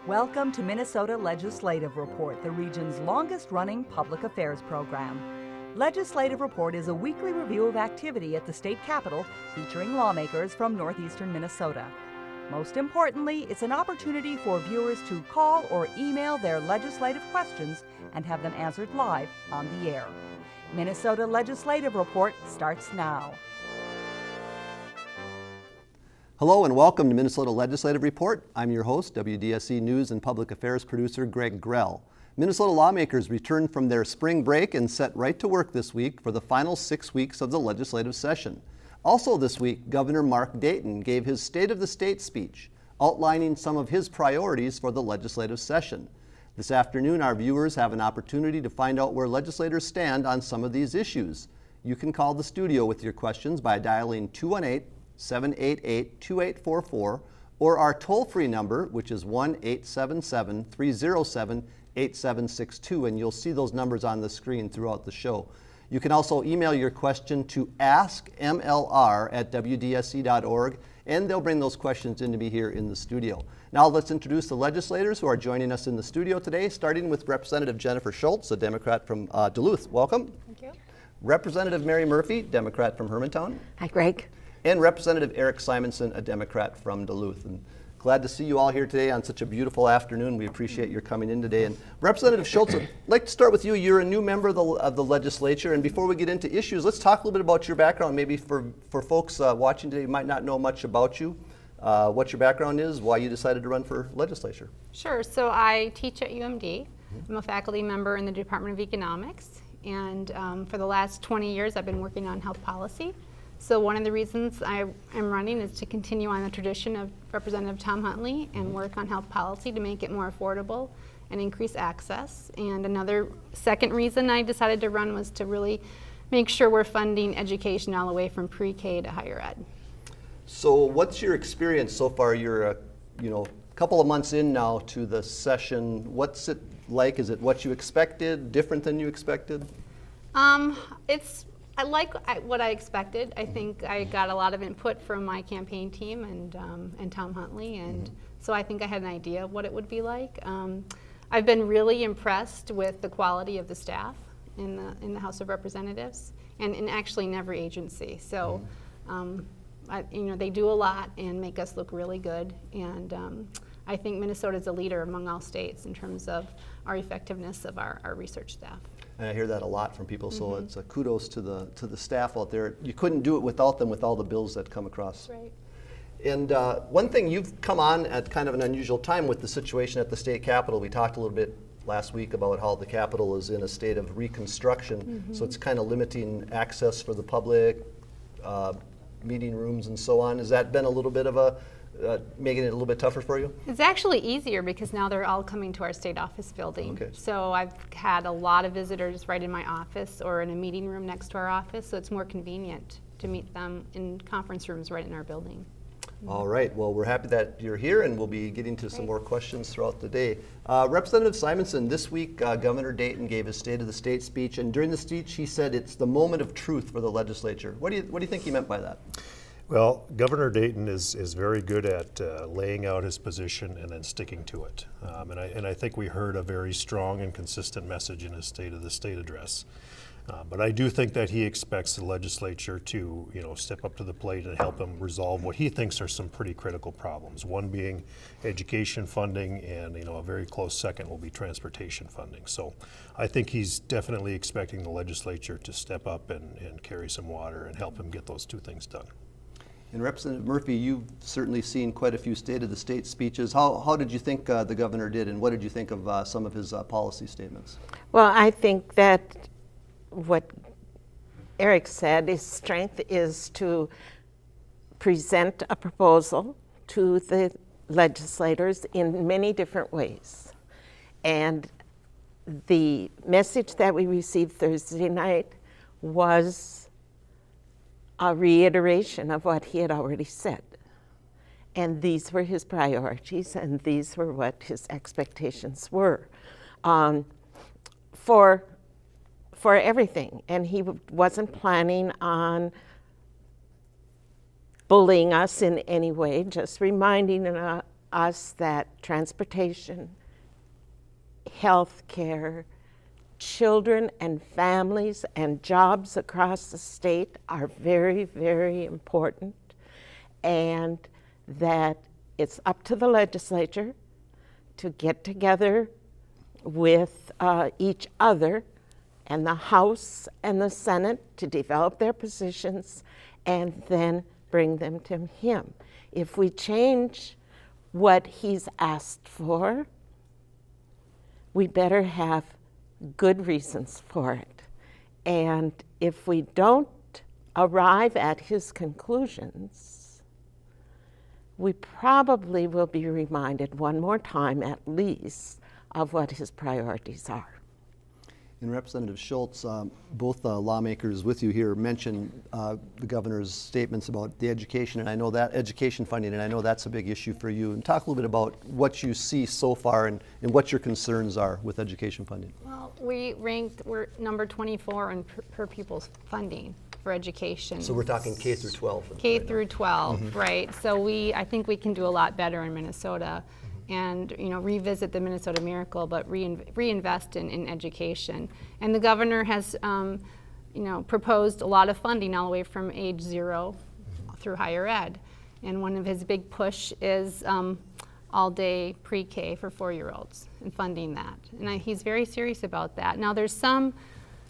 Welcome to Minnesota Legislative Report, the region's longest-running public affairs program. Legislative Report is a weekly review of activity at the state capitol featuring lawmakers from northeastern Minnesota. Most importantly, it's an opportunity for viewers to call or email their legislative questions and have them answered live on the air. Minnesota Legislative Report starts now. Hello and welcome to Minnesota Legislative Report. I'm your host, WDSC News and Public Affairs producer Greg Grell. Minnesota lawmakers returned from their spring break and set right to work this week for the final 6 weeks of the legislative session. Also this week, Governor Mark Dayton gave his State of the State speech, outlining some of his priorities for the legislative session. This afternoon, our viewers have an opportunity to find out where legislators stand on some of these issues. You can call the studio with your questions by dialing 218-788-2844 or our toll-free number, which is 1-877-307-8762, and you'll see those numbers on the screen throughout the show. You can also email your question to askmlr@wdsc.org, and they'll bring those questions in to me here in the studio. Now let's introduce the legislators who are joining us in the studio today, starting with Representative Jennifer Schultz, a Democrat from Duluth. Welcome. Thank you. Representative Mary Murphy, Democrat from Hermantown. Hi, Greg. And Representative Erik Simonson, a Democrat from Duluth. And glad to see you all here today on such a beautiful afternoon. We appreciate your coming in today. And Representative Schultz, I'd like to start with you. You're a new member of the legislature, and before we get into issues, let's talk a little bit about your background. Maybe for folks watching today who might not know much about you, what your background is, why you decided to run for legislature. Sure. So I teach at UMD. I'm a faculty member in the Department of Economics, and for the last 20 years I've been working on health policy. So one of the reasons I am running is to continue on the tradition of Representative Tom Huntley and work on health policy to make it more affordable and increase access. And another second reason I decided to run was to really make sure we're funding education all the way from pre-K to higher ed. So what's your experience so far? You're a couple of months in now to the session. What's it like? Is it what you expected, different than you expected? I like what I expected. I think I got a lot of input from my campaign team and Tom Huntley, and so I think I had an idea of what it would be like. I've been really impressed with the quality of the staff in the House of Representatives, and actually in every agency. So, they do a lot and make us look really good, and I think Minnesota is a leader among all states in terms of our effectiveness of our research staff. And I hear that a lot from people, so it's a kudos to the staff out there. You couldn't do it without them with all the bills that come across. That's right. And one thing, you've come on at kind of an unusual time with the situation at the state capitol. We talked a little bit last week about how the capitol is in a state of reconstruction, so it's kind of limiting access for the public, meeting rooms and so on. Has that been a little bit of making it a little bit tougher for you? It's actually easier because now they're all coming to our state office building. Okay. So I've had a lot of visitors right in my office or in a meeting room next to our office, so it's more convenient to meet them in conference rooms right in our building. All right, well, we're happy that you're here, and we'll be getting to some more questions throughout the day. Representative Simonson, this week Governor Dayton gave his State of the State speech, and during the speech he said it's the moment of truth for the legislature. What do you think he meant by that? Well, Governor Dayton is very good at laying out his position and then sticking to it. And I think we heard a very strong and consistent message in his State of the State address. But I do think that he expects the legislature to, step up to the plate and help him resolve what he thinks are some pretty critical problems. One being education funding, and a very close second will be transportation funding. So I think he's definitely expecting the legislature to step up and carry some water and help him get those two things done. And Representative Murphy, you've certainly seen quite a few State of the State speeches. How did you think the governor did, and what did you think of some of his policy statements? Well, I think that what Erik said, his strength is to present a proposal to the legislators in many different ways. And the message that we received Thursday night was a reiteration of what he had already said. And these were his priorities, and these were what his expectations were for everything. And he wasn't planning on bullying us in any way, just reminding us that transportation, health care, children and families and jobs across the state are very, very important, and that it's up to the legislature to get together with each other and the House and the Senate to develop their positions and then bring them to him. If we change what he's asked for, we better have good reasons for it. And if we don't arrive at his conclusions, we probably will be reminded one more time at least of what his priorities are. And Representative Schultz, both lawmakers with you here mentioned the governor's statements about the education, and I know that education funding, and I know that's a big issue for you. And talk a little bit about what you see so far and what your concerns are with education funding. Well, we're number 24 in per pupil's funding for education. So we're talking K through 12. K through 12, right? So I think we can do a lot better in Minnesota, and revisit the Minnesota Miracle, but reinvest in education. And the governor has proposed a lot of funding all the way from age 0 through higher ed. And one of his big push is all-day pre-K for 4-year-olds and funding that. And he's very serious about that. Now there's some,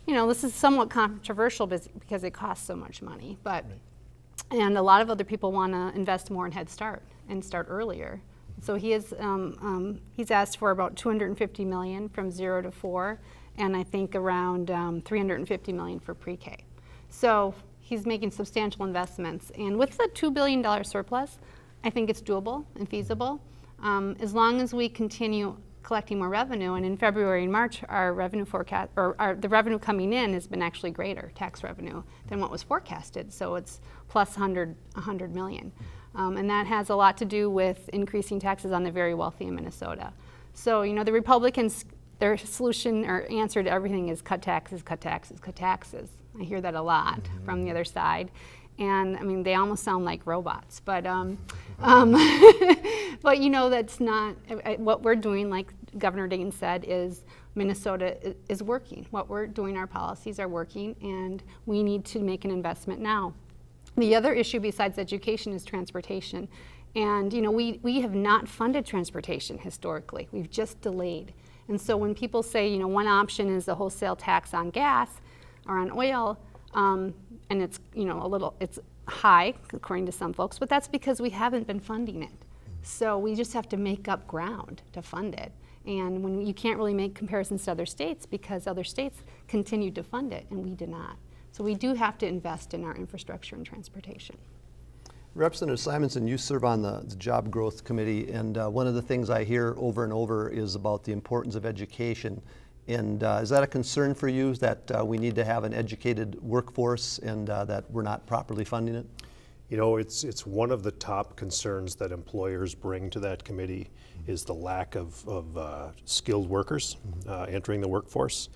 this is somewhat controversial because it costs so much money, but and a lot of other people want to invest more in Head Start and start earlier. So he's asked for about $250 million from 0 to 4, and I think around $350 million for pre-K. So he's making substantial investments, and with the $2 billion surplus, I think it's doable and feasible, as long as we continue collecting more revenue. And in February and March, our revenue forecast, or the revenue coming in, has been actually greater, tax revenue, than what was forecasted. So it's plus 100 million. And that has a lot to do with increasing taxes on the very wealthy in Minnesota. So, the Republicans, their solution or answer to everything is cut taxes, cut taxes, cut taxes. I hear that a lot from the other side. And they almost sound like robots, but but that's not what we're doing. Like Governor Dayton said, is Minnesota is working. What we're doing, our policies are working, and we need to make an investment now. The other issue besides education is transportation. And we have not funded transportation historically. We've just delayed. And so when people say, one option is a wholesale tax on gas or on oil, and it's, it's high according to some folks, but that's because we haven't been funding it. So we just have to make up ground to fund it. And when you can't really make comparisons to other states because other states continued to fund it and we did not. So we do have to invest in our infrastructure and transportation. Representative Simonson, you serve on the Job Growth Committee, and one of the things I hear over and over is about the importance of education. And is that a concern for you, that we need to have an educated workforce and that we're not properly funding it? It's one of the top concerns that employers bring to that committee is the lack of skilled workers entering the workforce.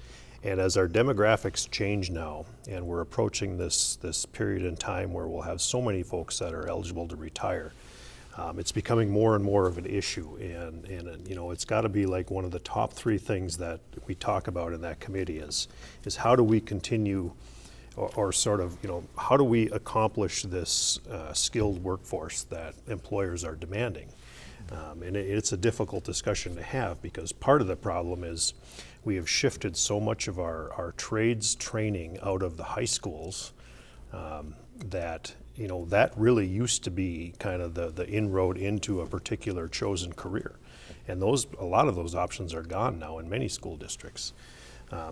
And as our demographics change now, and we're approaching this period in time where we'll have so many folks that are eligible to retire, it's becoming more and more of an issue. And it's got to be like one of the top 3 things that we talk about in that committee is how do we continue, or sort of, how do we accomplish this skilled workforce that employers are demanding? And it's a difficult discussion to have, because part of the problem is we have shifted so much of our trades training out of the high schools that that really used to be kind of the inroad into a particular chosen career, and a lot of those options are gone now in many school districts.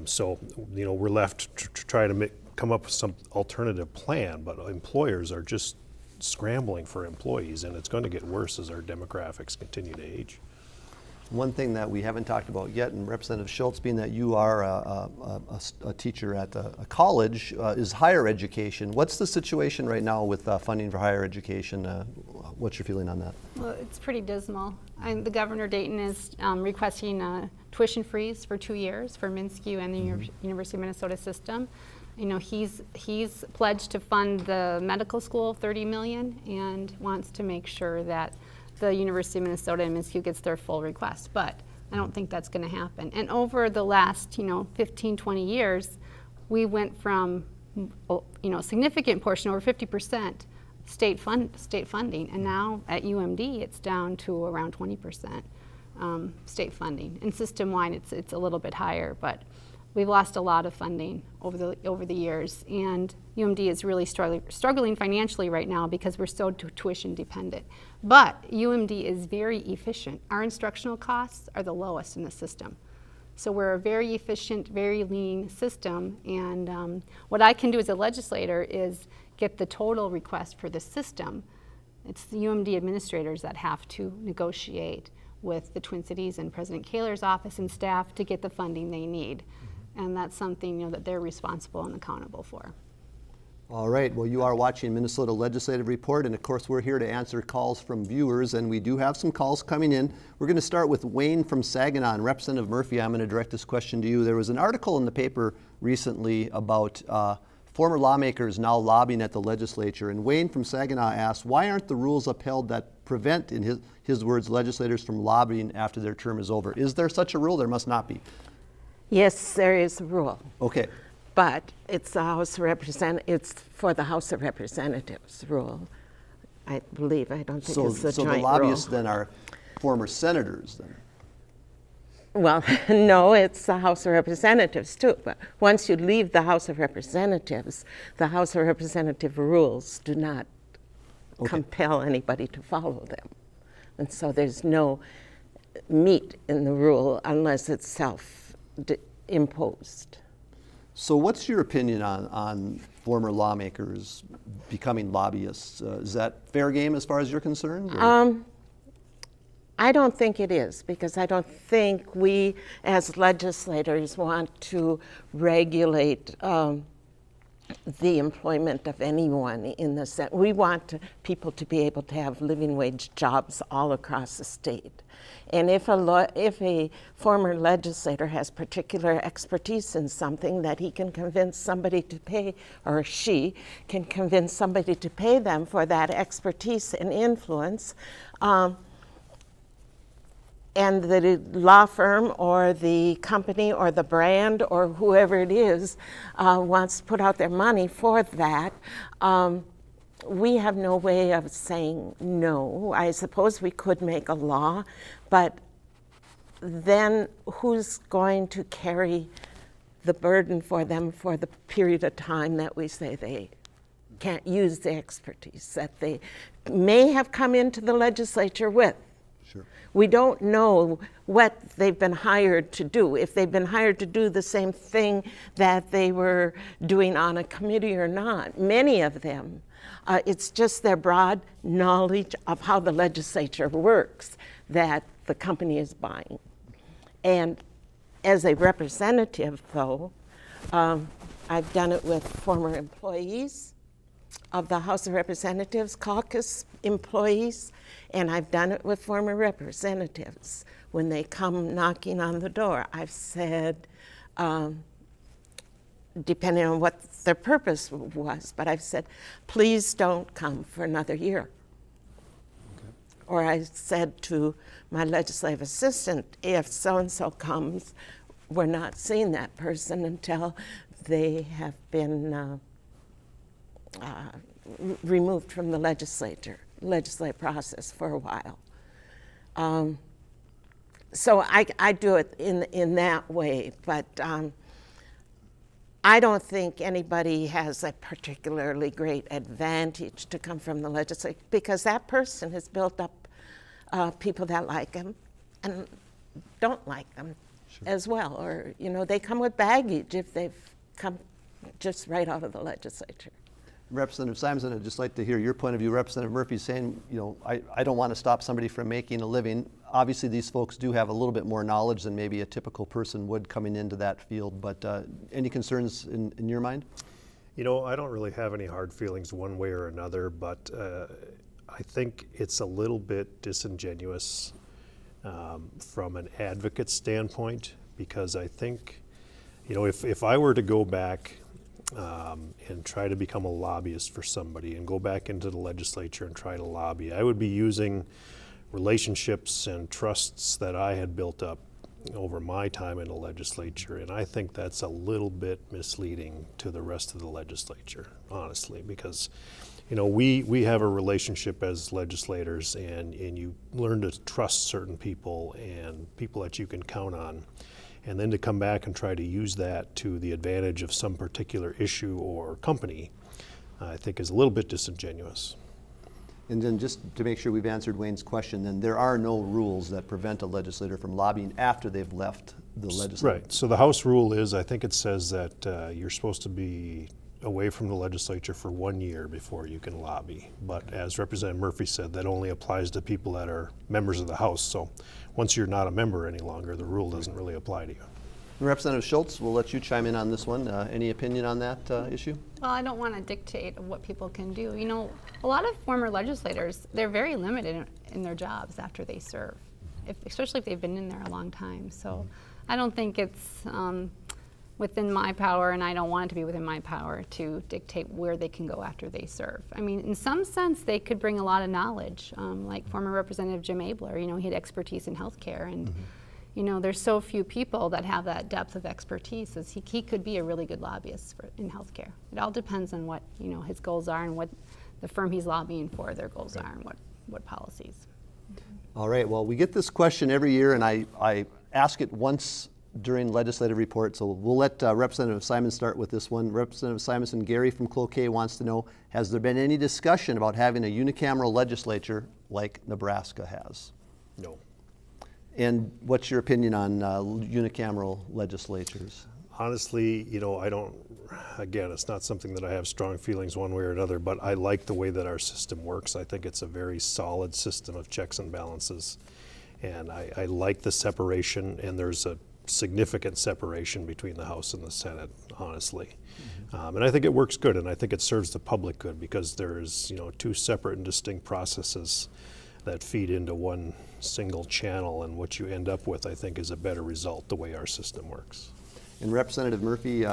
So we're left to try to come up with some alternative plan, but employers are just scrambling for employees, and it's going to get worse as our demographics continue to age. One thing that we haven't talked about yet, and Representative Schultz, being that you are a teacher at a college, is higher education. What's the situation right now with funding for higher education? What's your feeling on that? Well, it's pretty dismal. The Governor Dayton is requesting a tuition freeze for 2 years for MnSCU and the University of Minnesota system. He's pledged to fund the medical school $30 million and wants to make sure that the University of Minnesota MSU gets their full request, but I don't think that's going to happen. And over the last, 15, 20 years, we went from, a significant portion, over 50%, state funding, and now at UMD it's down to around 20% state funding. And system-wide it's a little bit higher, but we've lost a lot of funding over the years, and UMD is really struggling financially right now because we're so tuition dependent. But UMD is very efficient. Our instructional costs are the lowest in the system. So we're a very efficient, very lean system, and what I can do as a legislator is get the total request for the system. It's the UMD administrators that have to negotiate with the Twin Cities and President Kaler's office and staff to get the funding they need. And that's something that they're responsible and accountable for. All right, well, you are watching Minnesota Legislative Report, and of course we're here to answer calls from viewers, and we do have some calls coming in. We're going to start with Wayne from Saginaw. And Representative Murphy, I'm going to direct this question to you. There was an article in the paper recently about former lawmakers now lobbying at the legislature, and Wayne from Saginaw asked, why aren't the rules upheld that prevent, in his words, legislators from lobbying after their term is over? Is there such a rule? There must not be. Yes, there is a rule. Okay. But it's it's for the House of Representatives rule, I believe. I don't think it's a joint So the lobbyists then are former senators then? Well, no, it's the House of Representatives too. But once you leave the House of Representatives, the House of Representative rules do not compel anybody to follow them. And so there's no meat in the rule unless it's self-imposed. So what's your opinion on former lawmakers becoming lobbyists? Is that fair game as far as you're concerned? I don't think it is, because I don't think we as legislators want to regulate the employment of anyone in the Senate. We want people to be able to have living wage jobs all across the state. And if a former legislator has particular expertise in something that he can convince somebody to pay, or she can convince somebody to pay them for that expertise and influence, and the law firm or the company or the brand or whoever it is wants to put out their money for that, we have no way of saying no. I suppose we could make a law, but then who's going to carry the burden for them for the period of time that we say they can't use the expertise that they may have come into the legislature with? Sure. We don't know what they've been hired to do, if they've been hired to do the same thing that they were doing on a committee or not. Many of them, it's just their broad knowledge of how the legislature works that the company is buying. And as a representative, though, I've done it with former employees of the House of Representatives, caucus employees, and I've done it with former representatives. When they come knocking on the door, I've said, depending on what their purpose was, but I've said, please don't come for another year. Okay. Or I said to my legislative assistant, if so-and-so comes, we're not seeing that person until they have been removed from the legislative process for a while. So I do it in that way, but I don't think anybody has a particularly great advantage to come from the legislature, because that person has built up people that like him and don't like them as well, or they come with baggage if they've come just right out of the legislature. Representative Simonson, I'd just like to hear your point of view. Representative Murphy saying, I don't want to stop somebody from making a living. Obviously, these folks do have a little bit more knowledge than maybe a typical person would coming into that field, but any concerns in your mind? I don't really have any hard feelings one way or another, but I think it's a little bit disingenuous from an advocate standpoint, because I think, if I were to go back and try to become a lobbyist for somebody and go back into the legislature and try to lobby, I would be using relationships and trusts that I had built up over my time in the legislature, and I think that's a little bit misleading to the rest of the legislature, honestly, because we have a relationship as legislators, and you learn to trust certain people and people that you can count on, and then to come back and try to use that to the advantage of some particular issue or company, I think is a little bit disingenuous. And then just to make sure we've answered Wayne's question, then there are no rules that prevent a legislator from lobbying after they've left the legislature. Right. So the House rule is, I think it says that you're supposed to be away from the legislature for 1 year before you can lobby. But as Representative Murphy said, that only applies to people that are members of the House. So once you're not a member any longer, the rule doesn't really apply to you. Representative Schultz, we'll let you chime in on this one. Any opinion on that issue? Well, I don't want to dictate what people can do. A lot of former legislators, they're very limited in their jobs after they serve, especially if they've been in there a long time. So I don't think it's within my power, and I don't want it to be within my power to dictate where they can go after they serve. I mean, in some sense, they could bring a lot of knowledge, like former Representative Jim Abler. He had expertise in healthcare, and there's so few people that have that depth of expertise. As he could be a really good lobbyist in healthcare. It all depends on what his goals are and what the firm he's lobbying for, their goals are, and what policies. All right, well, we get this question every year, and I ask it once during legislative report, so we'll let Representative Simon start with this one. Representative Simonson, Gary from Cloquet wants to know, has there been any discussion about having a unicameral legislature like Nebraska has? No. And what's your opinion on unicameral legislatures? Honestly, I don't, again, it's not something that I have strong feelings one way or another, but I like the way that our system works. I think it's a very solid system of checks and balances. And I like the separation, and there's a significant separation between the House and the Senate, honestly. And I think it works good, and I think it serves the public good, because there's, two separate and distinct processes that feed into one single channel, and what you end up with, I think, is a better result the way our system works. And Representative Murphy,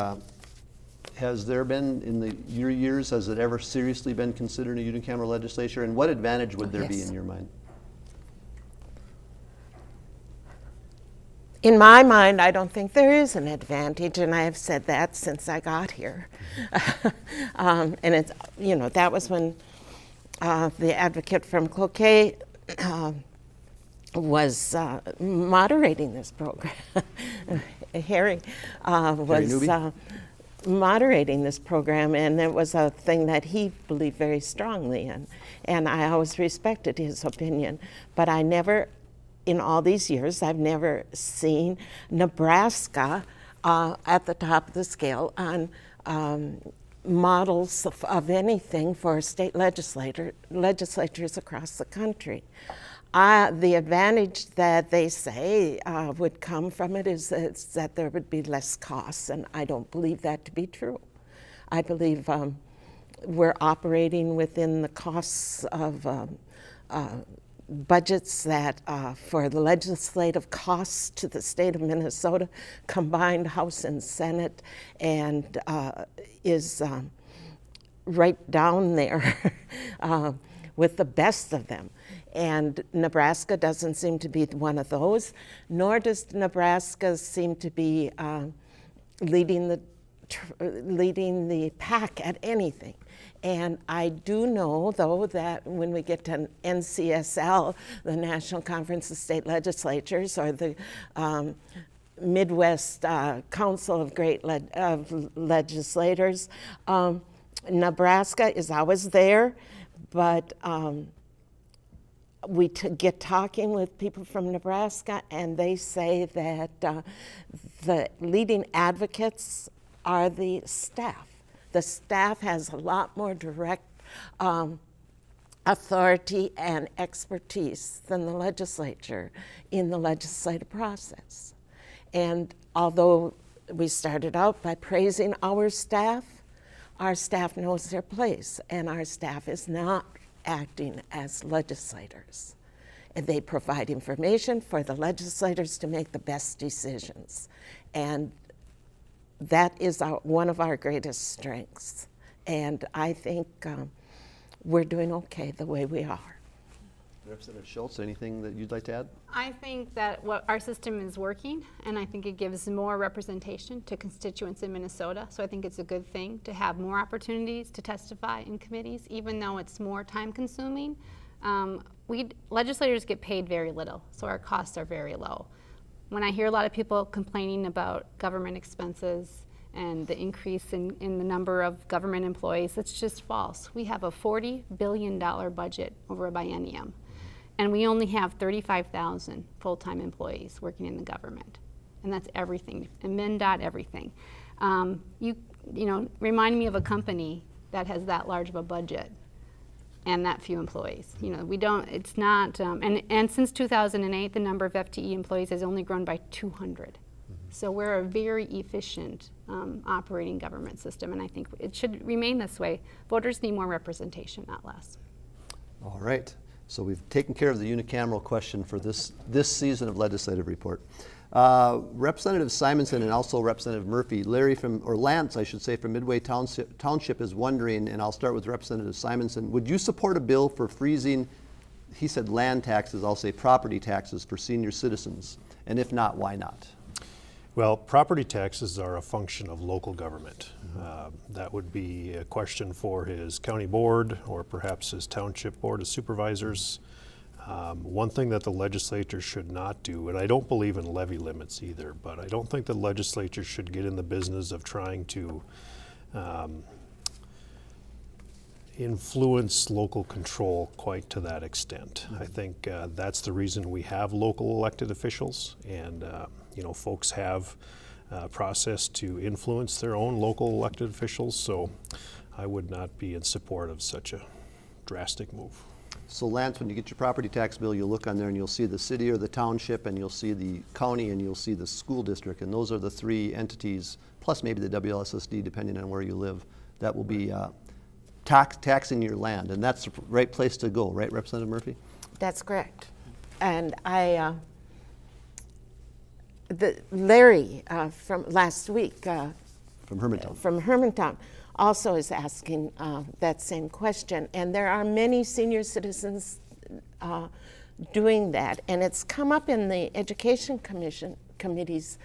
has there been, in your years, has it ever seriously been considered a unicameral legislature, and what advantage would there be in your mind? In my mind, I don't think there is an advantage, and I have said that since I got here. And it's, that was when the advocate from Cloquet was moderating this program. Harry was moderating this program, and it was a thing that he believed very strongly in. And I always respected his opinion, but I never, in all these years, I've never seen Nebraska at the top of the scale on models of anything for state legislatures across the country. The advantage that they say would come from it is that there would be less costs, and I don't believe that to be true. I believe we're operating within the costs of budgets that for the legislative costs to the state of Minnesota, combined House and Senate, and is right down there with the best of them. And Nebraska doesn't seem to be one of those, nor does Nebraska seem to be leading the pack at anything. And I do know, though, that when we get to NCSL, the National Conference of State Legislatures, or the Midwest Council of Great Legislators, Nebraska is always there, but we get talking with people from Nebraska, and they say that the leading advocates are the staff. The staff has a lot more direct authority and expertise than the legislature in the legislative process. And although we started out by praising our staff knows their place, and our staff is not acting as legislators. And they provide information for the legislators to make the best decisions. And that is one of our greatest strengths. And I think we're doing okay the way we are. Representative Schultz, anything that you'd like to add? I think that what our system is working, and I think it gives more representation to constituents in Minnesota. So I think it's a good thing to have more opportunities to testify in committees, even though it's more time consuming. Legislators get paid very little, so our costs are very low. When I hear a lot of people complaining about government expenses and the increase in the number of government employees, it's just false. We have a $40 billion budget over a biennium. And we only have 35,000 full-time employees working in the government. And that's everything, and MnDOT, everything. You know, remind me of a company that has that large of a budget and that few employees. You know, we don't, it's not, and since 2008, the number of FTE employees has only grown by 200. So we're a very efficient operating government system, and I think it should remain this way. Voters need more representation, not less. All right. So we've taken care of the unicameral question for this season of legislative report. Representative Simonson and also Representative Murphy, Lance, I should say, from Midway Township is wondering, and I'll start with Representative Simonson, would you support a bill for freezing, he said land taxes, I'll say property taxes for senior citizens? And if not, why not? Well, property taxes are a function of local government. That would be a question for his county board or perhaps his township board of supervisors. One thing that the legislature should not do, and I don't believe in levy limits either, but I don't think the legislature should get in the business of trying to influence local control quite to that extent. I think that's the reason we have local elected officials, and you know, folks have a process to influence their own local elected officials, so I would not be in support of such a drastic move. So Lance, when you get your property tax bill, you'll look on there and you'll see the city or the township, and you'll see the county, and you'll see the school district, and those are the three entities, plus maybe the WLSSD, depending on where you live, that will be taxing your land, and that's the right place to go, right, Representative Murphy? That's correct. And Larry from last week From Hermantown. from Hermantown also is asking that same question, and there are many senior citizens doing that, and it's come up in the Education Committee's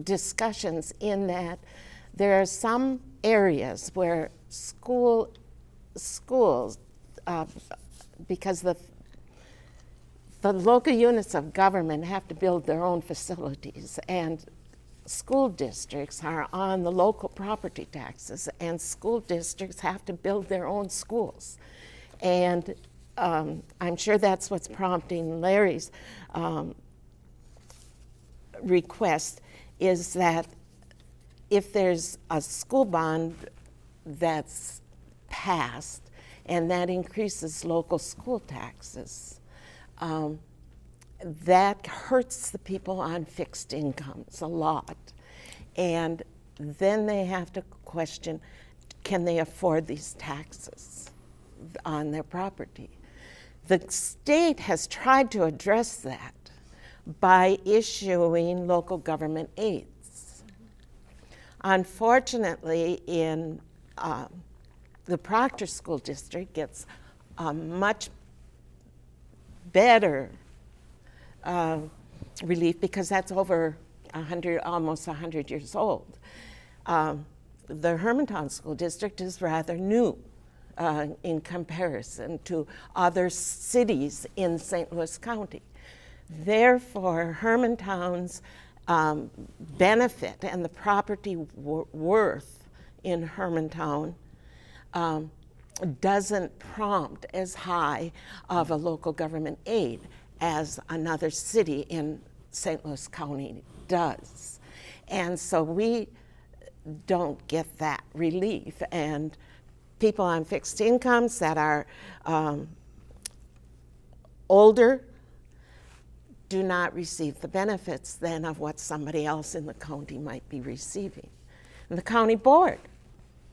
discussions, in that there are some areas where schools, because the local units of government have to build their own facilities, and school districts are on the local property taxes, and school districts have to build their own schools. And I'm sure that's what's prompting Larry's request, is that if there's a school bond that's passed and that increases local school taxes, that hurts the people on fixed incomes a lot. And then they have to question, can they afford these taxes on their property? The state has tried to address that by issuing local government aids. Unfortunately, in the Proctor School District gets a much better relief, because that's over 100, almost 100 years old. The Hermantown School District is rather new in comparison to other cities in St. Louis County. Therefore, Hermantown's benefit and the property worth in Hermantown doesn't prompt as high of a local government aid as another city in St. Louis County does. And so we don't get that relief. And people on fixed incomes that are older do not receive the benefits then of what somebody else in the county might be receiving. And the county board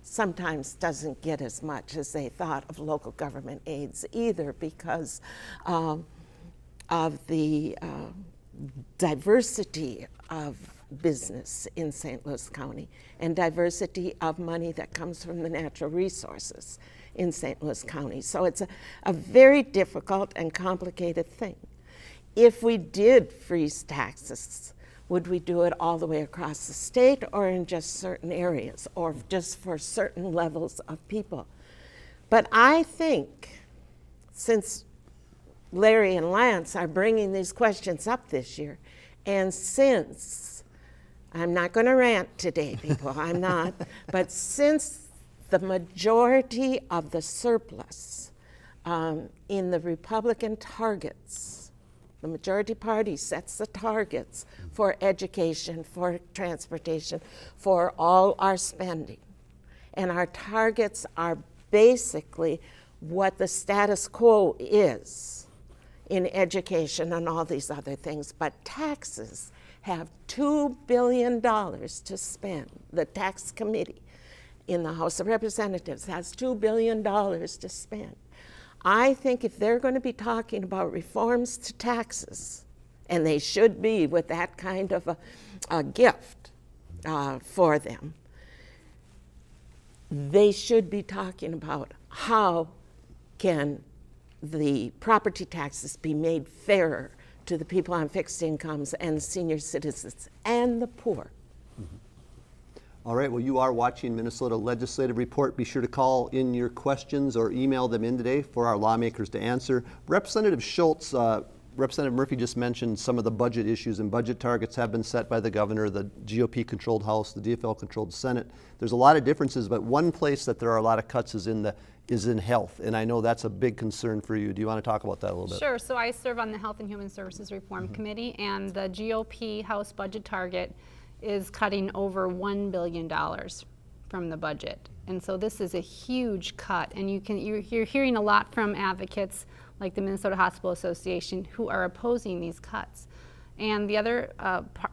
sometimes doesn't get as much as they thought of local government aids either, because of the diversity of business in St. Louis County and diversity of money that comes from the natural resources in St. Louis County. So it's a very difficult and complicated thing. If we did freeze taxes, would we do it all the way across the state or in just certain areas or just for certain levels of people? But I think since Larry and Lance are bringing these questions up this year, and since, I'm not going to rant today, people, I'm not, but since the majority of the surplus in the Republican targets, the majority party sets the targets for education, for transportation, for all our spending. And our targets are basically what the status quo is in education and all these other things. But taxes have $2 billion to spend. The tax committee in the House of Representatives has $2 billion to spend. I think if they're going to be talking about reforms to taxes, and they should be with that kind of a gift for them, they should be talking about how can the property taxes be made fairer to the people on fixed incomes and senior citizens and the poor. All right, well, you are watching Minnesota Legislative Report. Be sure to call in your questions or email them in today for our lawmakers to answer. Representative Schultz, Representative Murphy just mentioned some of the budget issues, and budget targets have been set by the governor, the GOP-controlled House, the DFL-controlled Senate. There's a lot of differences, but one place that there are a lot of cuts is in health, and I know that's a big concern for you. Do you want to talk about that a little bit? Sure. So I serve on the Health and Human Services Reform Committee, and the GOP House budget target is cutting over $1 billion from the budget. And so this is a huge cut, and you're hearing a lot from advocates like the Minnesota Hospital Association who are opposing these cuts. And the other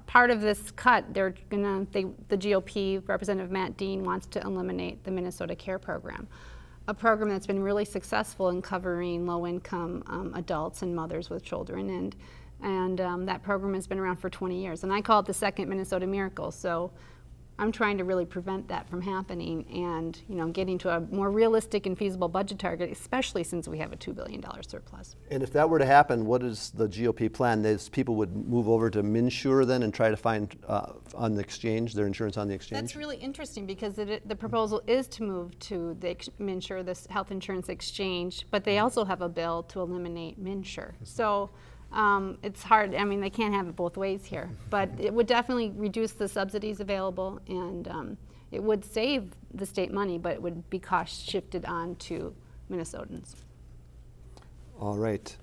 part of this cut, the GOP, Representative Matt Dean, wants to eliminate the Minnesota Care Program, a program that's been really successful in covering low-income adults and mothers with children. And that program has been around for 20 years. And I call it the second Minnesota miracle. So I'm trying to really prevent that from happening and getting to a more realistic and feasible budget target, especially since we have a $2 billion surplus. And if that were to happen, what is the GOP plan? These people would move over to MNsure then and try to find on the exchange, their insurance on the exchange? That's really interesting because the proposal is to move to the MNsure, this health insurance exchange, but they also have a bill to eliminate MNsure. So it's hard. I mean, they can't have it both ways here, but it would definitely reduce the subsidies available, and it would save the state money, but it would be cost shifted on to Minnesotans. All right.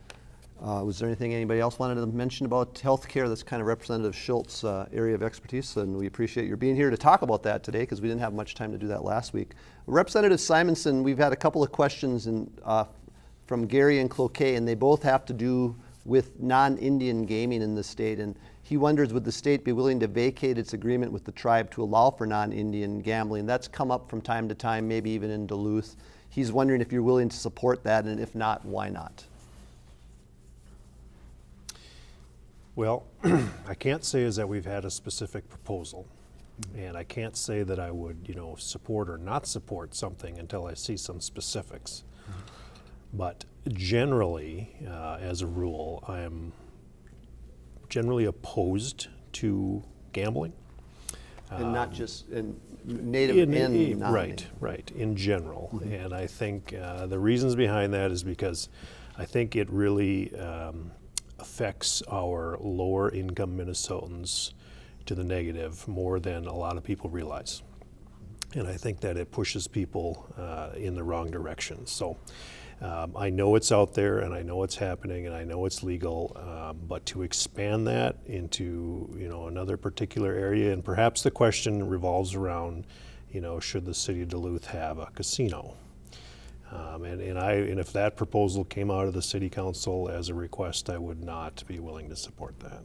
Was there anything anybody else wanted to mention about health care? That's kind of Representative Schultz's area of expertise, and we appreciate your being here to talk about that today because we didn't have much time to do that last week. Representative Simonson, we've had a couple of questions from Gary and Cloquet, and they both have to do with non-Indian gaming in the state, and he wonders, would the state be willing to vacate its agreement with the tribe to allow for non-Indian gambling? That's come up from time to time, maybe even in Duluth. He's wondering if you're willing to support that, and if not, why not? Well, I can't say is that we've had a specific proposal, and I can't say that I would, support or not support something until I see some specifics. But generally, as a rule, I am generally opposed to gambling. And not just in native and non-native. Right, in general. And I think the reasons behind that is because I think it really affects our lower income Minnesotans to the negative more than a lot of people realize. And I think that it pushes people in the wrong direction. So I know it's out there, and I know it's happening, and I know it's legal, but to expand that into another particular area, and perhaps the question revolves around, should the city of Duluth have a casino? And if that proposal came out of the city council as a request, I would not be willing to support that.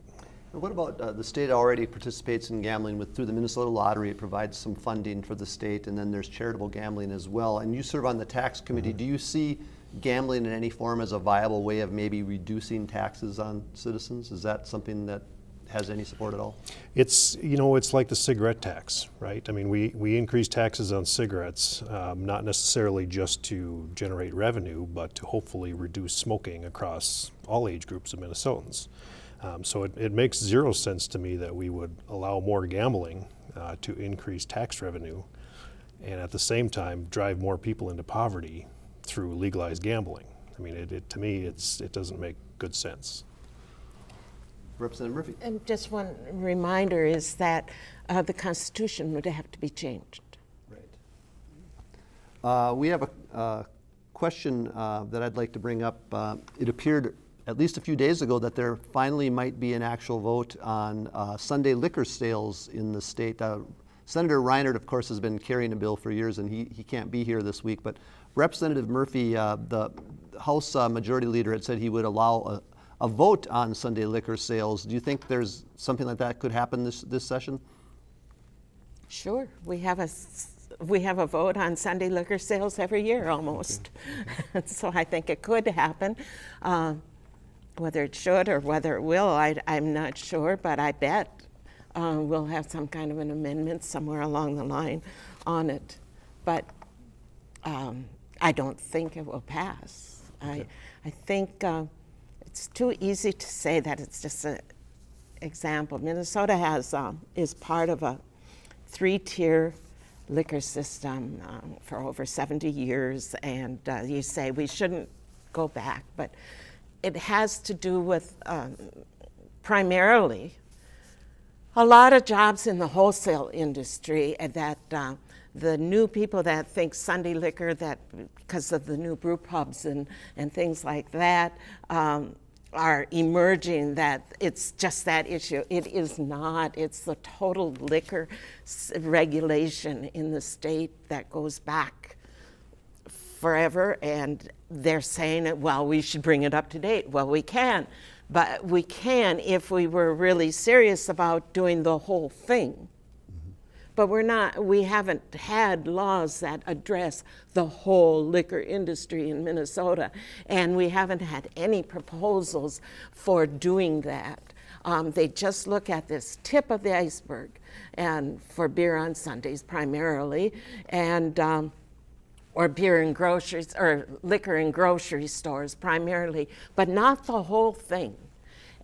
What about the state already participates in gambling through the Minnesota Lottery? It provides some funding for the state, and then there's charitable gambling as well. And you serve on the tax committee. Do you see gambling in any form as a viable way of maybe reducing taxes on citizens? Is that something that has any support at all? It's, you know, it's like the cigarette tax, right? I mean, we increase taxes on cigarettes, not necessarily just to generate revenue, but to hopefully reduce smoking across all age groups of Minnesotans. So it makes zero sense to me that we would allow more gambling to increase tax revenue and at the same time drive more people into poverty through legalized gambling. I mean, to me, it doesn't make good sense. Representative Murphy. And just one reminder is that the Constitution would have to be changed. Right. We have a question that I'd like to bring up. It appeared at least a few days ago that there finally might be an actual vote on Sunday liquor sales in the state. Senator Reinert, of course, has been carrying a bill for years, and he can't be here this week. But Representative Murphy, the House Majority Leader, had said he would allow a vote on Sunday liquor sales. Do you think there's something like that could happen this session? Sure, we have a vote on Sunday liquor sales every year almost. Okay. So I think it could happen. Whether it should or whether it will, I'm not sure, but I bet we'll have some kind of an amendment somewhere along the line on it. But I don't think it will pass. Okay. I think it's too easy to say that it's just an example. Minnesota is part of a 3-tier liquor system for over 70 years, and you say we shouldn't go back, but it has to do with primarily a lot of jobs in the wholesale industry that the new people that think Sunday liquor, that because of the new brew pubs and things like that, are emerging, that it's just that issue. It is not. It's the total liquor regulation in the state that goes back forever, and they're saying that, well, we should bring it up to date. Well, we can, but we can if we were really serious about doing the whole thing. But we haven't had laws that address the whole liquor industry in Minnesota, and we haven't had any proposals for doing that. They just look at this tip of the iceberg, and for beer on Sundays primarily, and or beer in groceries, or liquor in grocery stores primarily, but not the whole thing.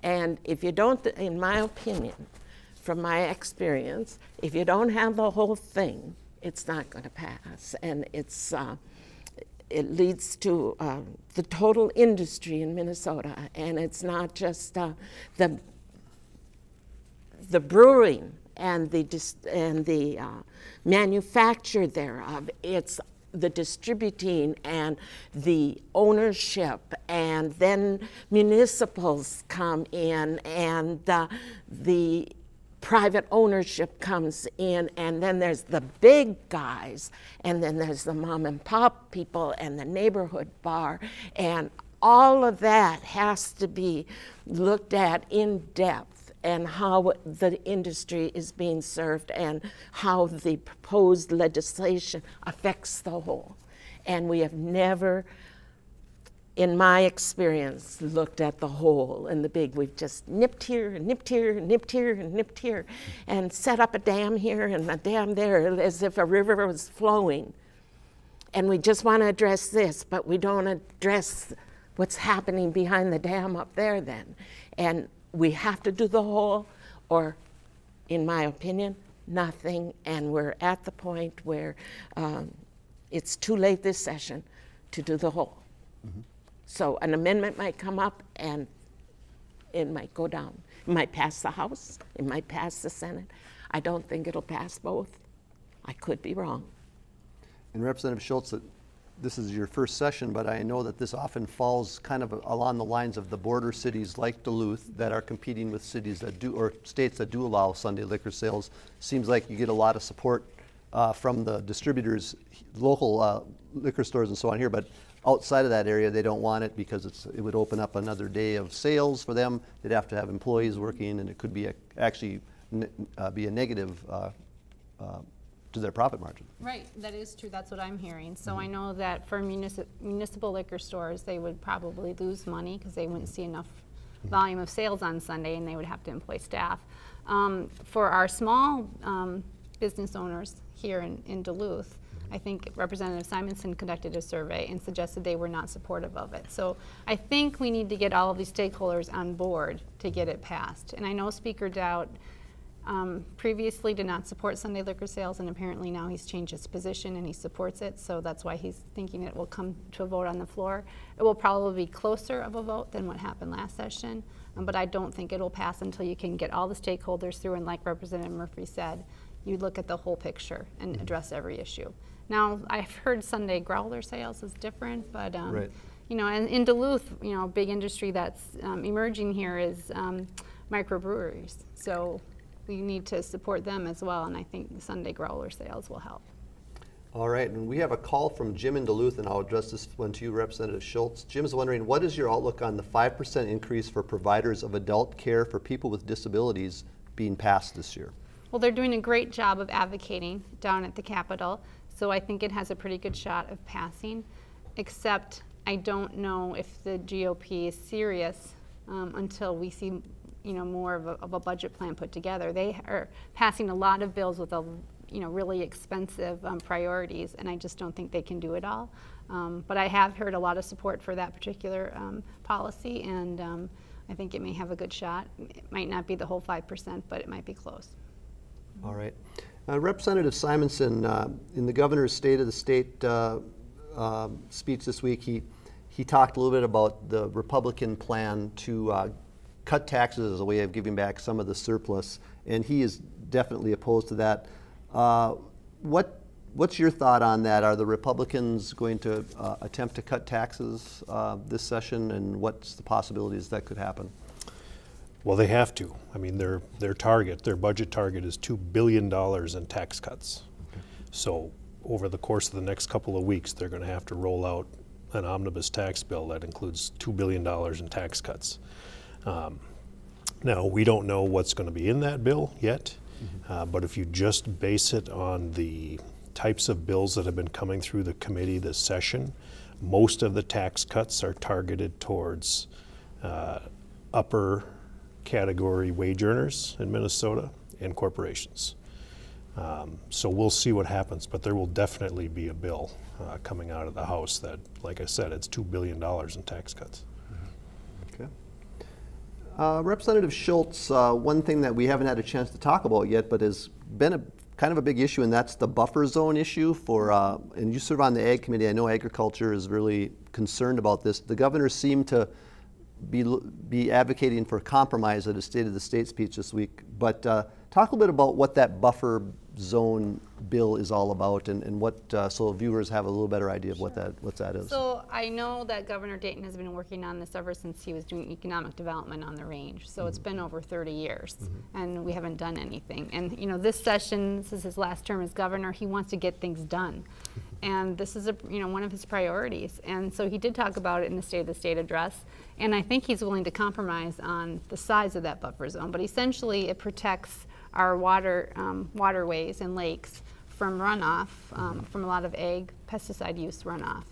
And if you don't, in my opinion, from my experience, if you don't have the whole thing, it's not going to pass. And it leads to the total industry in Minnesota. And it's not just the brewing and the manufacture thereof. It's the distributing and the ownership, and then municipals come in, and the private ownership comes in, and then there's the big guys, and then there's the mom and pop people and the neighborhood bar, and all of that has to be looked at in depth, and how the industry is being served and how the proposed legislation affects the whole. And we have never, in my experience, looked at the whole and the big. We've just nipped here and nipped here and nipped here and nipped here, and set up a dam here and a dam there as if a river was flowing. And we just want to address this, but we don't address what's happening behind the dam up there then. And we have to do the whole, or, in my opinion, nothing. And we're at the point where it's too late this session to do the whole. Mm-hmm. So an amendment might come up and it might go down. It might pass the House, it might pass the Senate. I don't think it'll pass both. I could be wrong. And Representative Schultz, this is your first session, but I know that this often falls kind of along the lines of the border cities like Duluth that are competing with cities that do, or states that do allow Sunday liquor sales. Seems like you get a lot of support from the distributors, local liquor stores and so on here, but outside of that area, they don't want it because it would open up another day of sales for them. They'd have to have employees working, and it could be actually be a negative to their profit margin. Right, that is true. That's what I'm hearing. So I know that for municipal liquor stores, they would probably lose money because they wouldn't see enough volume of sales on Sunday, and they would have to employ staff. For our small business owners here in Duluth, I think Representative Simonson conducted a survey and suggested they were not supportive of it. So I think we need to get all of these stakeholders on board to get it passed. And I know Speaker Dowd previously did not support Sunday liquor sales, and apparently now he's changed his position and he supports it, so that's why he's thinking it will come to a vote on the floor. It will probably be closer of a vote than what happened last session, but I don't think it'll pass until you can get all the stakeholders through, and like Representative Murphy said, you look at the whole picture and address every issue. Now, I've heard Sunday growler sales is different, but Right. you know, and in Duluth, you know, a big industry that's emerging here is microbreweries. So we need to support them as well, and I think Sunday growler sales will help. All right, and we have a call from Jim in Duluth, and I'll address this one to you, Representative Schultz. Jim's wondering, what is your outlook on the 5% increase for providers of adult care for people with disabilities being passed this year? Well, they're doing a great job of advocating down at the Capitol, so I think it has a pretty good shot of passing, except I don't know if the GOP is serious until we see, you know, more of a budget plan put together. They are passing a lot of bills with really expensive priorities, and I just don't think they can do it all. But I have heard a lot of support for that particular policy, and I think it may have a good shot. It might not be the whole 5%, but it might be close. All right. Representative Simonson, in the governor's State of the State speech this week, he talked a little bit about the Republican plan to cut taxes as a way of giving back some of the surplus, and he is definitely opposed to that. What's your thought on that? Are the Republicans going to attempt to cut taxes this session, and what's the possibilities that could happen? Well, they have to. I mean, their budget target is $2 billion in tax cuts. Okay. So over the course of the next couple of weeks, they're going to have to roll out an omnibus tax bill that includes $2 billion in tax cuts. Now, we don't know what's going to be in that bill yet, but if you just base it on the types of bills that have been coming through the committee this session, most of the tax cuts are targeted towards upper category wage earners in Minnesota and corporations. So we'll see what happens, but there will definitely be a bill coming out of the House that, like I said, it's $2 billion in tax cuts. Okay. Representative Schultz, one thing that we haven't had a chance to talk about yet, but has been kind of a big issue, and that's the buffer zone issue for, and you serve on the Ag Committee. I know agriculture is really concerned about this. The governor seemed to be advocating for compromise at a State of the State speech this week, but talk a little bit about what that buffer zone bill is all about, and what so viewers have a little better idea of what that is. So I know that Governor Dayton has been working on this ever since he was doing economic development on the range. So it's been over 30 years, and we haven't done anything. And you know, this session, this is his last term as governor. He wants to get things done, and this is one of his priorities. And so he did talk about it in the State of the State address. And I think he's willing to compromise on the size of that buffer zone. But essentially, it protects our waterways and lakes from runoff, from a lot of ag pesticide use runoff.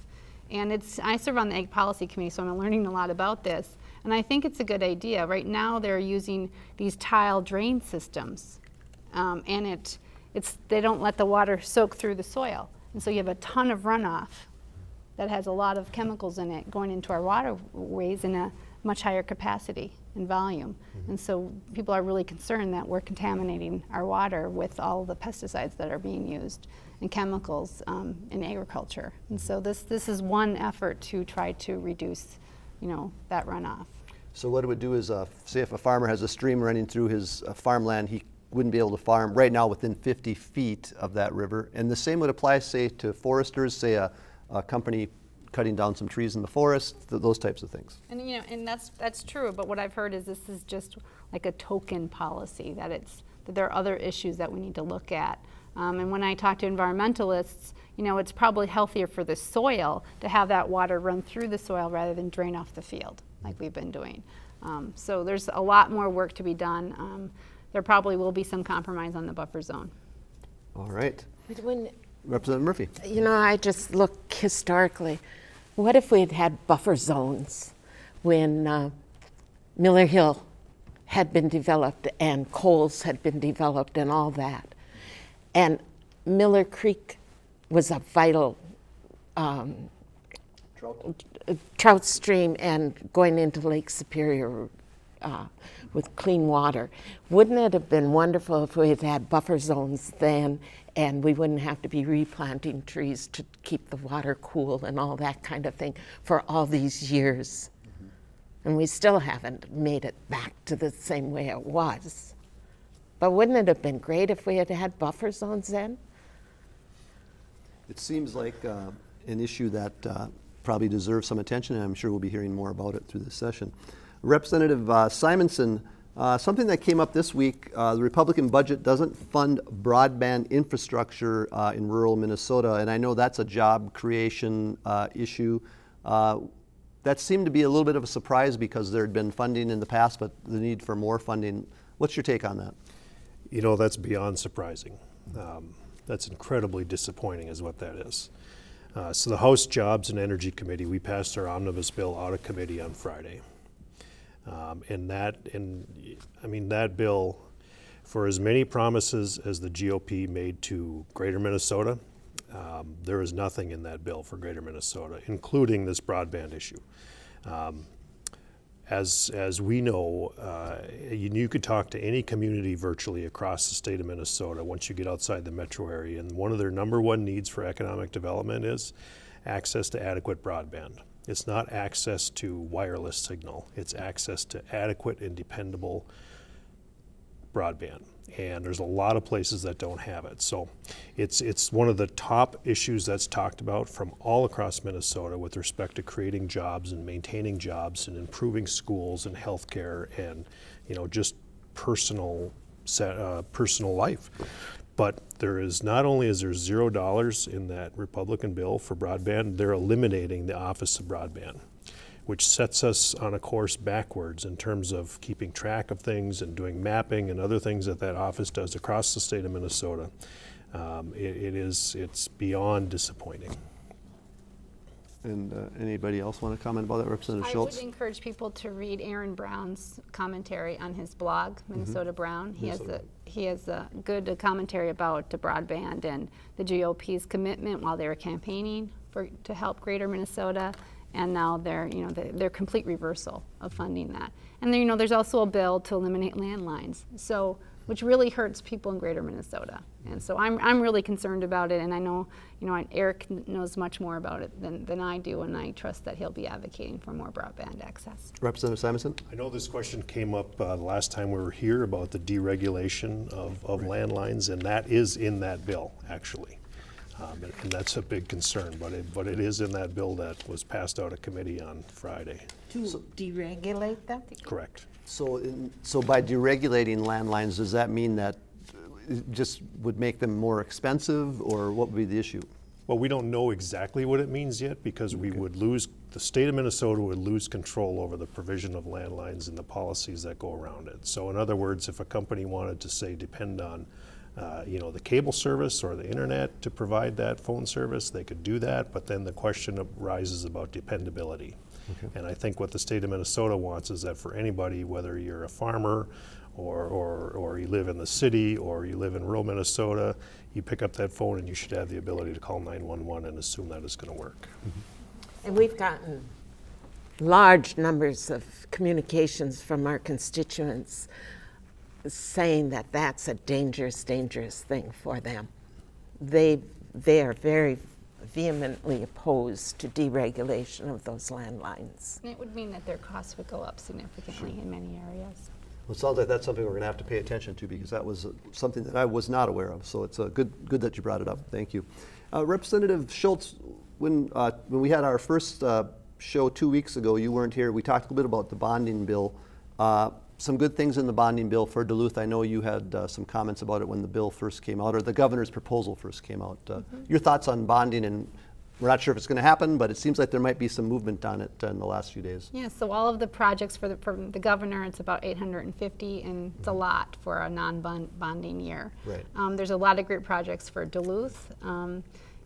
And I serve on the Ag Policy Committee, so I'm learning a lot about this. And I think it's a good idea. Right now, they're using these tile drain systems, and they don't let the water soak through the soil. And so you have a ton of runoff that has a lot of chemicals in it going into our waterways in a much higher capacity and volume. And so people are really concerned that we're contaminating our water with all the pesticides that are being used and chemicals in agriculture. And so this is one effort to try to reduce, that runoff. So what it would do is, say if a farmer has a stream running through his farmland, he wouldn't be able to farm right now within 50 feet of that river. And the same would apply, say, to foresters, say a company cutting down some trees in the forest, those types of things. And and that's true. But what I've heard is this is just like a token policy, that there are other issues that we need to look at. And when I talk to environmentalists, it's probably healthier for the soil to have that water run through the soil rather than drain off the field like we've been doing. So there's a lot more work to be done. There probably will be some compromise on the buffer zone. All right. When, Representative Murphy. I just look historically. What if we had buffer zones when Miller Hill had been developed and Coles had been developed and all that. And Miller Creek was a vital trout stream and going into Lake Superior with clean water. Wouldn't it have been wonderful if we had had buffer zones then and we wouldn't have to be replanting trees to keep the water cool and all that kind of thing for all these years? And we still haven't made it back to the same way it was. But wouldn't it have been great if we had had buffer zones then? It seems like an issue that probably deserves some attention, and I'm sure we'll be hearing more about it through this session. Representative Simonson, something that came up this week, the Republican budget doesn't fund broadband infrastructure in rural Minnesota, and I know that's a job creation issue. That seemed to be a little bit of a surprise because there had been funding in the past, but the need for more funding. What's your take on that? You know, that's beyond surprising. That's incredibly disappointing is what that is. So the House Jobs and Energy Committee, we passed our omnibus bill out of committee on Friday. That bill, for as many promises as the GOP made to Greater Minnesota, there is nothing in that bill for Greater Minnesota, including this broadband issue. As we know, you could talk to any community virtually across the state of Minnesota once you get outside the metro area, and one of their number one needs for economic development is access to adequate broadband. It's not access to wireless signal, it's access to adequate and dependable broadband. And there's a lot of places that don't have it. So it's one of the top issues that's talked about from all across Minnesota with respect to creating jobs and maintaining jobs and improving schools and healthcare and just personal life. But there is not only is there $0 in that Republican bill for broadband, they're eliminating the Office of Broadband, which sets us on a course backwards in terms of keeping track of things and doing mapping and other things that office does across the state of Minnesota. It's beyond disappointing. And anybody else want to comment about that? Representative Schultz? I would encourage people to read Aaron Brown's commentary on his blog, Minnesota Brown. He has a good commentary about the broadband and the GOP's commitment while they were campaigning to help Greater Minnesota. And now their complete reversal of funding that. And then, there's also a bill to eliminate landlines, which really hurts people in Greater Minnesota. And so I'm really concerned about it, and I know, Erik knows much more about it than I do, and I trust that he'll be advocating for more broadband access. Representative Simonson? I know this question came up the last time we were here about the deregulation of landlines, and that is in that bill, actually. And that's a big concern, but it is in that bill that was passed out of committee on Friday. To deregulate them? Correct. So by deregulating landlines, does that mean that it just would make them more expensive, or what would be the issue? Well, we don't know exactly what it means yet because we would lose, the state of Minnesota would lose control over the provision of landlines and the policies that go around it. So in other words, if a company wanted to say depend on the cable service or the internet to provide that phone service, they could do that, but then the question arises about dependability. Okay. And I think what the state of Minnesota wants is that for anybody, whether you're a farmer or you live in the city or you live in rural Minnesota, you pick up that phone and you should have the ability to call 911 and assume that it's going to work. Mm-hmm. And we've gotten large numbers of communications from our constituents saying that that's a dangerous thing for them. They are very vehemently opposed to deregulation of those landlines. And it would mean that their costs would go up significantly in many areas. Well, it sounds like that's something we're going to have to pay attention to because that was something that I was not aware of. So it's good that you brought it up. Thank you. Representative Schultz, when we had our first show 2 weeks ago, you weren't here. We talked a little bit about the bonding bill. Some good things in the bonding bill for Duluth. I know you had some comments about it when the bill first came out, or the governor's proposal first came out. Your thoughts on bonding, and we're not sure if it's going to happen, but it seems like there might be some movement on it in the last few days. Yeah, so all of the projects from the governor, it's about 850, and it's a lot for a non-bonding year. Right. There's a lot of great projects for Duluth.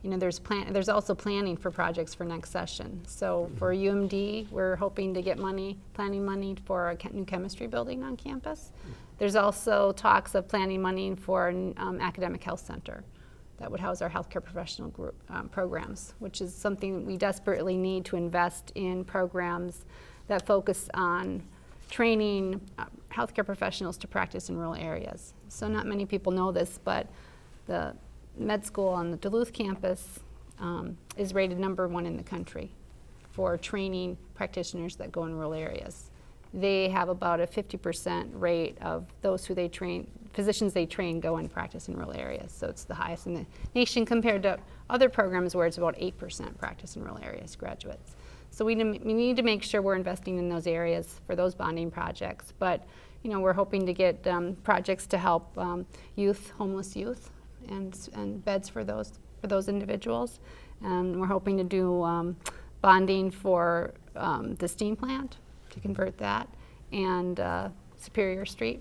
there's also planning for projects for next session. So for UMD, we're hoping to get planning money for a new chemistry building on campus. There's also talks of planning money for an academic health center that would house our healthcare professional group programs, which is something we desperately need to invest in programs that focus on training healthcare professionals to practice in rural areas. So not many people know this, but the med school on the Duluth campus is rated #1 in the country for training practitioners that go in rural areas. They have about a 50% rate of those who they train, physicians they train, go and practice in rural areas. So it's the highest in the nation compared to other programs where it's about 8% practice in rural areas, graduates. So we need to make sure we're investing in those areas for those bonding projects. But we're hoping to get projects to help homeless youth, and beds for those individuals. And we're hoping to do bonding for the steam plant, to convert that, and Superior Street.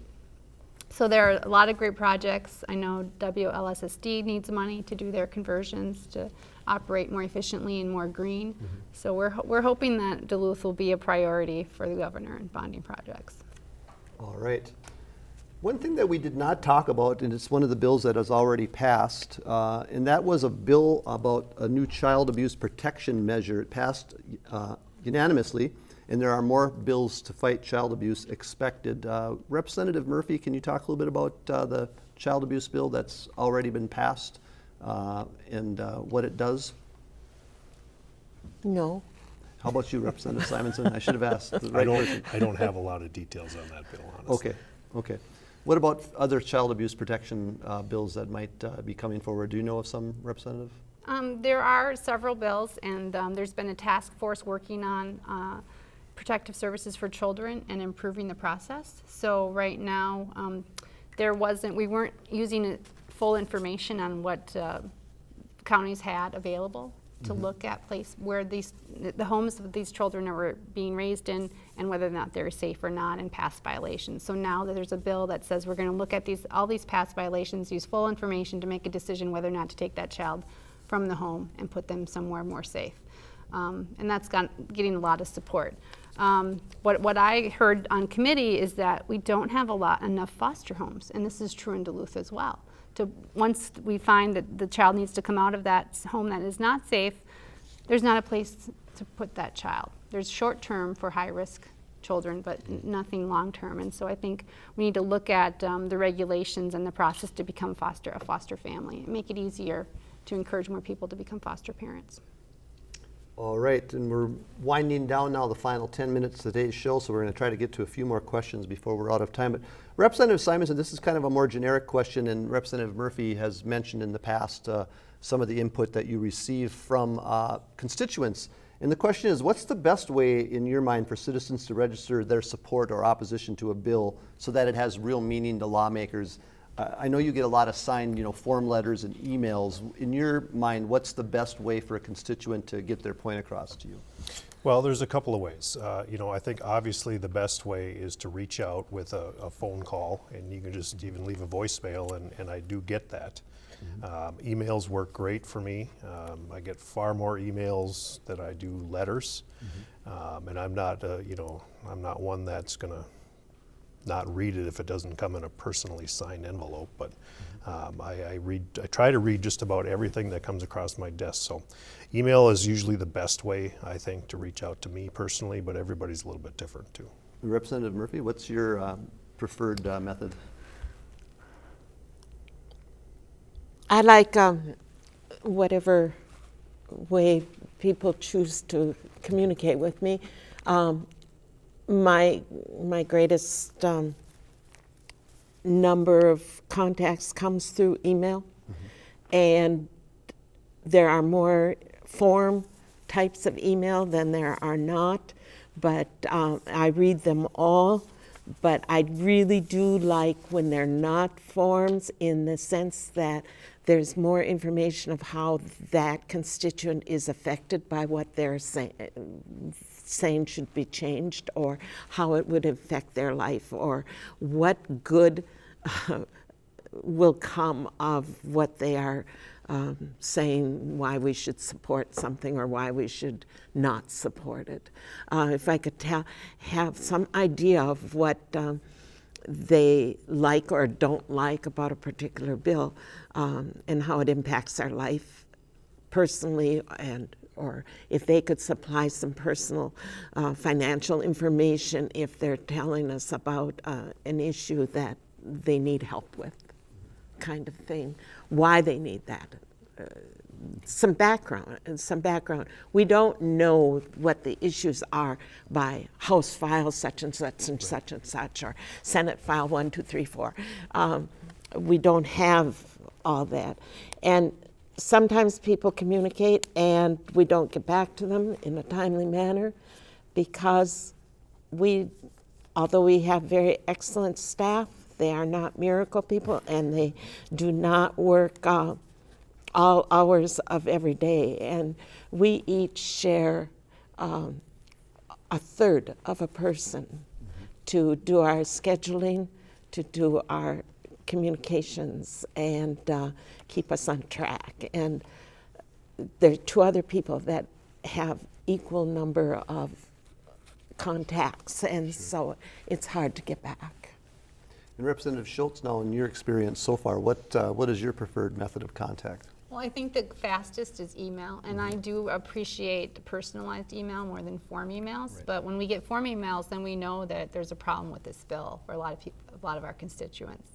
So there are a lot of great projects. I know WLSSD needs money to do their conversions to operate more efficiently and more green. So we're hoping that Duluth will be a priority for the governor in bonding projects. All right. One thing that we did not talk about, and it's one of the bills that has already passed, and that was a bill about a new child abuse protection measure. It passed unanimously, and there are more bills to fight child abuse expected. Representative Murphy, can you talk a little bit about the child abuse bill that's already been passed and what it does? No. How about you, Representative Simonson? I should have asked the right person. I don't have a lot of details on that bill, honestly. Okay. What about other child abuse protection bills that might be coming forward? Do you know of some, Representative? There are several bills, and there's been a task force working on protective services for children and improving the process. So right now, we weren't using full information on what counties had available to look at where the homes of these children were being raised in, and whether or not they're safe or not, and past violations. So now that there's a bill that says we're going to look at all these past violations, use full information to make a decision whether or not to take that child from the home and put them somewhere more safe. And that's getting a lot of support. What I heard on committee is that we don't have enough foster homes, and this is true in Duluth as well. Once we find that the child needs to come out of that home that is not safe, there's not a place to put that child. There's short-term for high-risk children, but nothing long-term. And so I think we need to look at the regulations and the process to become a foster family, and make it easier to encourage more people to become foster parents. All right, and we're winding down now, the final 10 minutes of today's show, so we're going to try to get to a few more questions before we're out of time. But Representative Simonson, this is kind of a more generic question, and Representative Murphy has mentioned in the past some of the input that you receive from constituents. And the question is, what's the best way in your mind for citizens to register their support or opposition to a bill so that it has real meaning to lawmakers? I know you get a lot of signed, form letters and emails. In your mind, what's the best way for a constituent to get their point across to you? Well, there's a couple of ways. I think obviously the best way is to reach out with a phone call, and you can just even leave a voicemail, and I do get that. Emails work great for me. I get far more emails than I do letters, and I'm not, I'm not one that's gonna not read it if it doesn't come in a personally signed envelope, but I try to read just about everything that comes across my desk. So email is usually the best way, I think, to reach out to me personally, but everybody's a little bit different too. Representative Murphy, what's your preferred method? I like whatever way people choose to communicate with me. My greatest number of contacts comes through email, and there are more form types of email than there are not, but I read them all. But I really do like when they're not forms, in the sense that there's more information of how that constituent is affected by what they're saying should be changed, or how it would affect their life, or what good will come of what they are saying why we should support something or why we should not support it. If I could have some idea of what they like or don't like about a particular bill, and how it impacts our life personally, and or if they could supply some personal financial information if they're telling us about an issue that they need help with, kind of thing, why they need that. Some background. We don't know what the issues are by House File such and such and such and such, or Senate File 1, 2, 3, 4. We don't have all that. And sometimes people communicate and we don't get back to them in a timely manner because although we have very excellent staff, they are not miracle people and they do not work all hours of every day. And we each share a third of a person to do our scheduling, to do our communications, and keep us on track. And there are 2 other people that have equal number of contacts, and so it's hard to get back. And Representative Schultz, now in your experience so far, what is your preferred method of contact? Well, I think the fastest is email, and I do appreciate personalized email more than form emails. Right. But when we get form emails, then we know that there's a problem with this bill for a lot of people, a lot of our constituents.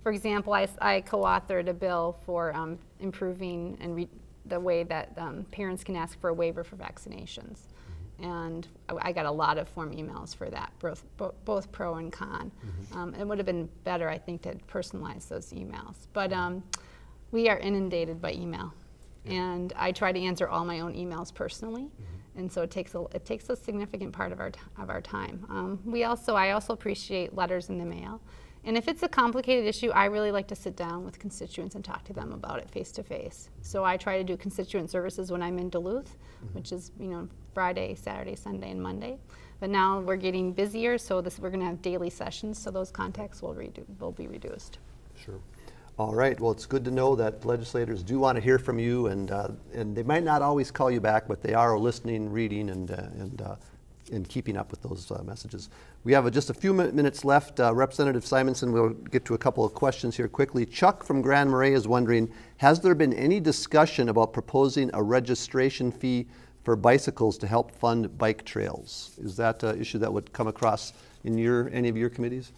For example, I co-authored a bill for improving the way that parents can ask for a waiver for vaccinations. And I got a lot of form emails for that, both pro and con. It would have been better, I think, to personalize those emails. But we are inundated by email. And I try to answer all my own emails personally. And so it takes a significant part of our time. I also appreciate letters in the mail. And if it's a complicated issue, I really like to sit down with constituents and talk to them about it face to face. So I try to do constituent services when I'm in Duluth, which is Friday, Saturday, Sunday, and Monday. But now we're getting busier, so we're going to have daily sessions, so those contacts will be reduced. Sure. All right. Well, it's good to know that legislators do want to hear from you, and they might not always call you back, but they are listening, reading, and keeping up with those messages. We have just a few minutes left. Representative Simonson, we'll get to a couple of questions here quickly. Chuck from Grand Marais is wondering, has there been any discussion about proposing a registration fee for bicycles to help fund bike trails? Is that an issue that would come across in any of your committees?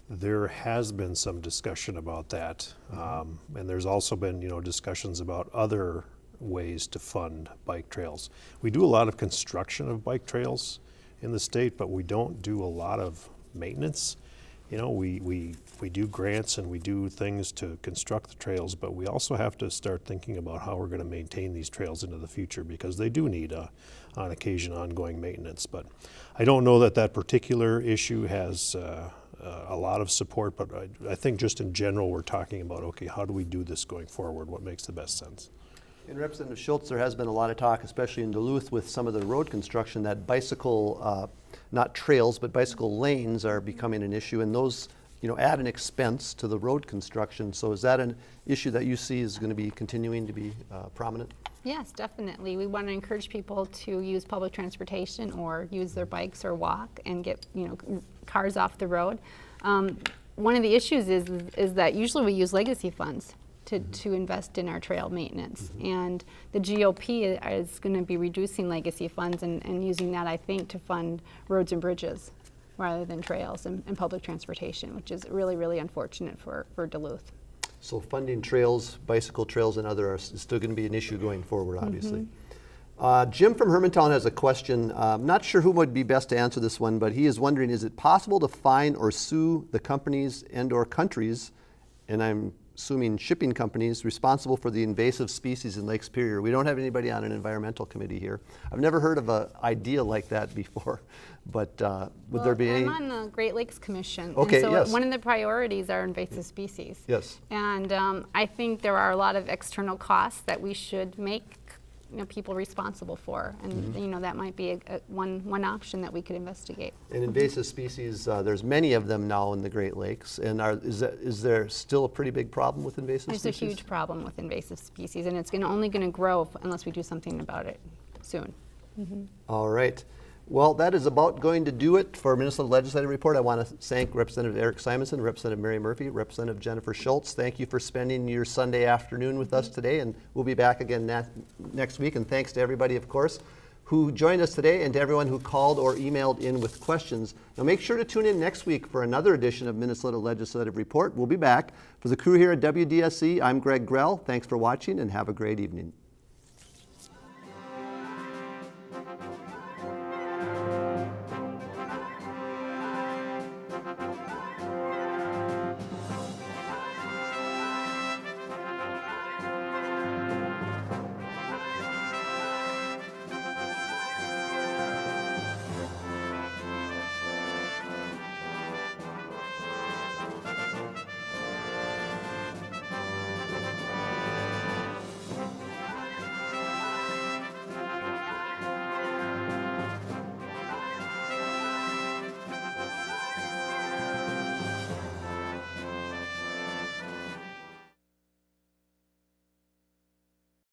There has been some discussion about that, and there's also been discussions about other ways to fund bike trails. We do a lot of construction of bike trails in the state, but we don't do a lot of maintenance. We do grants and we do things to construct the trails, but we also have to start thinking about how we're going to maintain these trails into the future, because they do need on occasion ongoing maintenance. But I don't know that particular issue has a lot of support, but I think just in general we're talking about, okay, how do we do this going forward? What makes the best sense? In Representative Schultz, there has been a lot of talk, especially in Duluth with some of the road construction, that bicycle, not trails, but bicycle lanes are becoming an issue, and those add an expense to the road construction. So is that an issue that you see is going to be continuing to be prominent? Yes, definitely. We want to encourage people to use public transportation or use their bikes or walk and get cars off the road. One of the issues is that usually we use legacy funds to invest in our trail maintenance. And the GOP is going to be reducing legacy funds and using that, I think, to fund roads and bridges rather than trails and public transportation, which is really, really unfortunate for Duluth. So funding trails, bicycle trails, and other are still going to be an issue going forward, obviously. Jim from Hermantown has a question. I'm not sure who would be best to answer this one, but he is wondering, is it possible to fine or sue the companies and or countries, and I'm assuming shipping companies, responsible for the invasive species in Lake Superior? We don't have anybody on an environmental committee here. I've never heard of an idea like that before, but would there be any? I'm on the Great Lakes Commission. Okay, and so yes. one of the priorities are invasive species. Yes. And I think there are a lot of external costs that we should make people responsible for, and that might be one option that we could investigate. And invasive species, there's many of them now in the Great Lakes, and is there still a pretty big problem with invasive There's species? a huge problem with invasive species, and it's only going to grow unless we do something about it soon. All right. Well, that is about going to do it for Minnesota Legislative Report. I want to thank Representative Erik Simonson, Representative Mary Murphy, Representative Jennifer Schultz. Thank you for spending your Sunday afternoon with us today, and we'll be back again next week. And thanks to everybody, of course, who joined us today, and to everyone who called or emailed in with questions. Now make sure to tune in next week for another edition of Minnesota Legislative Report. We'll be back. For the crew here at WDSC, I'm Greg Grell. Thanks for watching, and have a great evening.